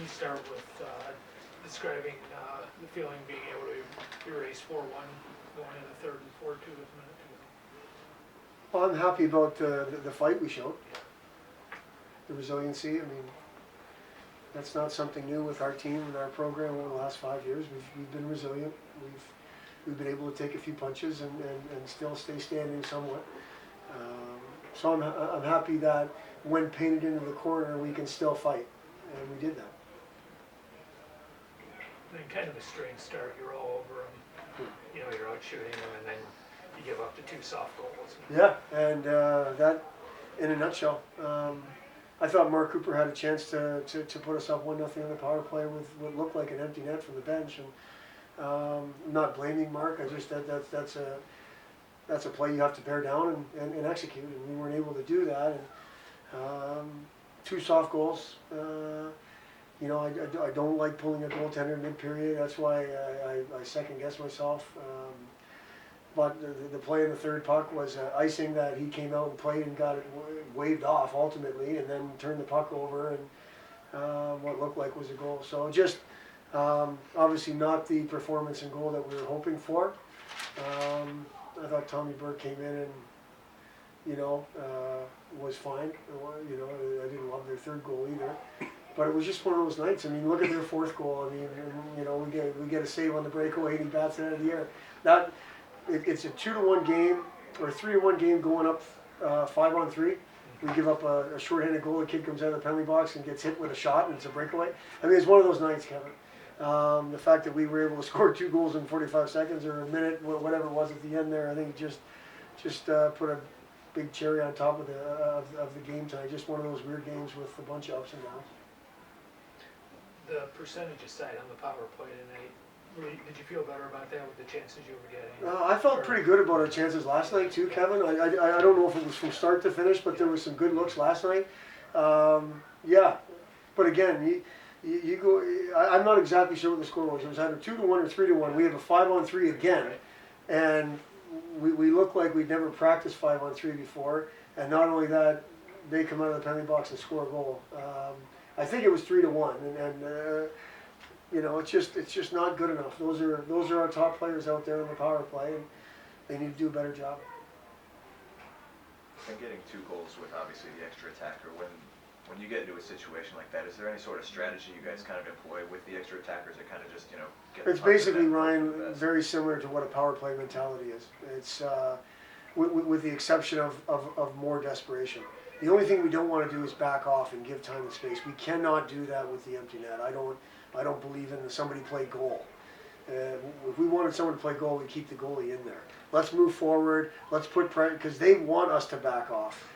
you start with describing the feeling being able to erase 4-1 going into third and 4-2 with a minute to go? Well, I'm happy about the fight we showed, the resiliency. I mean, that's not something new with our team and our program over the last 5 years. We've been resilient. We've been able to take a few punches and still stay standing somewhat. So I'm happy that when painted into the corner, we can still fight, and we did that. And then kind of a strange start. You're all over them. You know, you're out shooting them, and then you give up the 2 soft goals. Yeah, and that, in a nutshell. I thought Mark Cooper had a chance to put us up 1-0 in the power play with what looked like an empty net from the bench, and I'm not blaming Mark. I just that's a play you have to bear down and execute, and we weren't able to do that. And 2 soft goals. You know, I don't like pulling a goaltender mid-period. That's why I second-guess myself. But the play in the third puck was icing that he came out and played and got it waved off ultimately, and then turned the puck over, and what looked like was a goal. So just obviously not the performance and goal that we were hoping for. I thought Tommy Burke came in and, you know, was fine. You know, I didn't love their third goal either. But it was just one of those nights. I mean, look at their fourth goal. I mean, you know, we get a save on the breakaway and he bats it out of the air. It's a 2-1 game or a 3-1 game going up 5-on-3. We give up a shorthanded goal. The kid comes out of the penalty box and gets hit with a shot, and it's a breakaway. I mean, it's one of those nights, Kevin. The fact that we were able to score 2 goals in 45 seconds or a minute, whatever it was at the end there, I think just put a big cherry on top of the game tonight. Just one of those weird games with a bunch of ups and downs. The percentage aside on the power play tonight, did you feel better about that with the chances you were getting? I felt pretty good about our chances last night too, Kevin. I don't know if it was from start to finish, but there were some good looks last night. Yeah, but again, you go. I'm not exactly sure what the score was. It was either 2-1 or 3-1. We have a 5-on-3 again, and we look like we'd never practiced 5-on-3 before. And not only that, they come out of the penalty box and score a goal. I think it was 3-1, and you know, it's just not good enough. Those are our top players out there in the power play, and they need to do a better job. And getting 2 goals with obviously the extra attacker, when you get into a situation like that, is there any sort of strategy you guys kind of employ with the extra attackers that kind of just, you know, get It's basically, Ryan, very similar to what a power play mentality is. It's with the exception of more desperation. The only thing we don't want to do is back off and give time and space. We cannot do that with the empty net. I don't believe in somebody play goal. If we wanted someone to play goal, we'd keep the goalie in there. Let's move forward. Let's put pressure, because they want us to back off.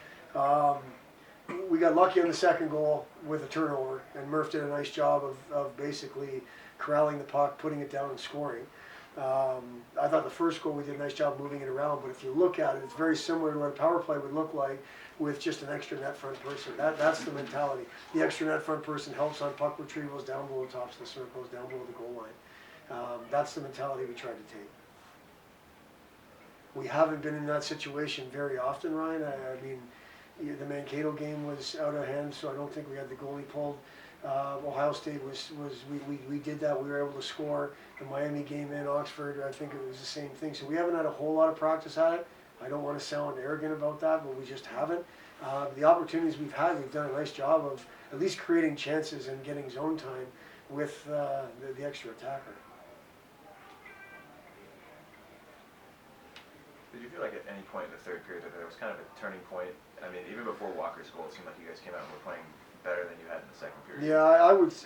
We got lucky on the second goal with a turnover, and Murph did a nice job of basically corralling the puck, putting it down, and scoring. I thought the first goal we did a nice job moving it around, but if you look at it, it's very similar to what a power play would look like with just an extra net front person. That's the mentality. The extra net front person helps on puck retrievals, down below the tops of the circles, down below the goal line. That's the mentality we tried to take. We haven't been in that situation very often, Ryan. I mean, the Mankato game was out of hand, so I don't think we had the goalie pulled. Ohio State we did that. We were able to score. The Miami game in Oxford, I think it was the same thing. So we haven't had a whole lot of practice at it. I don't want to sound arrogant about that, but we just haven't. The opportunities we've had, we've done a nice job of at least creating chances and getting zone time with the extra attacker. Did you feel like at any point in the third period that there was kind of a turning point? I mean, even before Walker's goal, it seemed like you guys came out and were playing better than you had in the second period. Yeah,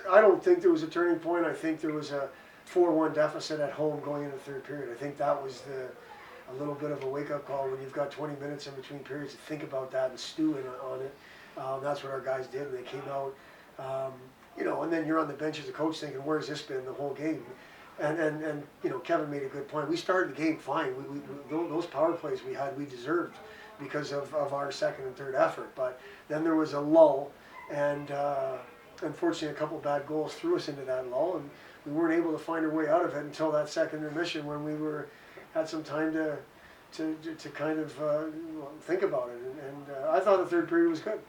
I don't think there was a turning point. I think there was a 4-1 deficit at home going into the third period. I think that was a little bit of a wake-up call when you've got 20 minutes in between periods to think about that and stew on it. That's what our guys did, and they came out. You know, and then you're on the bench as a coach thinking, where's this been the whole game? And you know, Kevin made a good point. We started the game fine. Those power plays we had, we deserved because of our second and third effort. But then there was a lull, and unfortunately a couple bad goals threw us into that lull, and we weren't able to find our way out of it until that second intermission when we had some time to kind of think about it. And I thought the third period was good.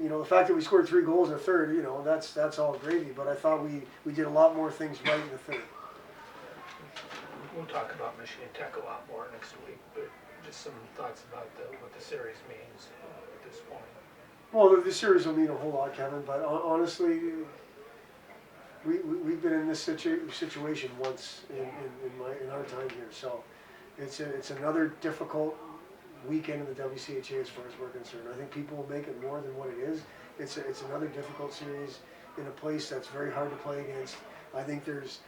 you know, the fact that we scored 3 goals in the third, you know, that's all gravy. But I thought we did a lot more things right in the third. We'll talk about Michigan Tech a lot more next week, but just some thoughts about what the series means at this point. Well, the series will mean a whole lot, Kevin. But honestly, we've been in this situation once in our time here, so it's another difficult weekend in the WCHA as far as we're concerned. I think people will make it more than what it is. It's another difficult series in a place that's very hard to play against. I think there's,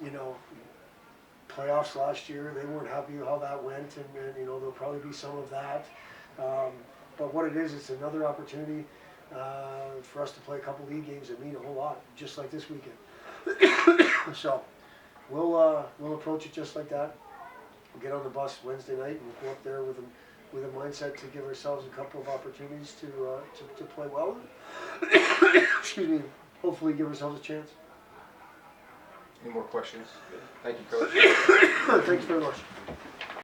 you know, playoffs last year, they weren't happy with how that went, and you know, there'll probably be some of that. But what it is, it's another opportunity for us to play a couple league games that mean a whole lot, just like this weekend. So we'll approach it just like that. We'll get on the bus Wednesday night and we'll go up there with a mindset to give ourselves a couple of opportunities to play well. Excuse me. Hopefully, give ourselves a chance. Any more questions? Thank you, Coach. Thanks very much.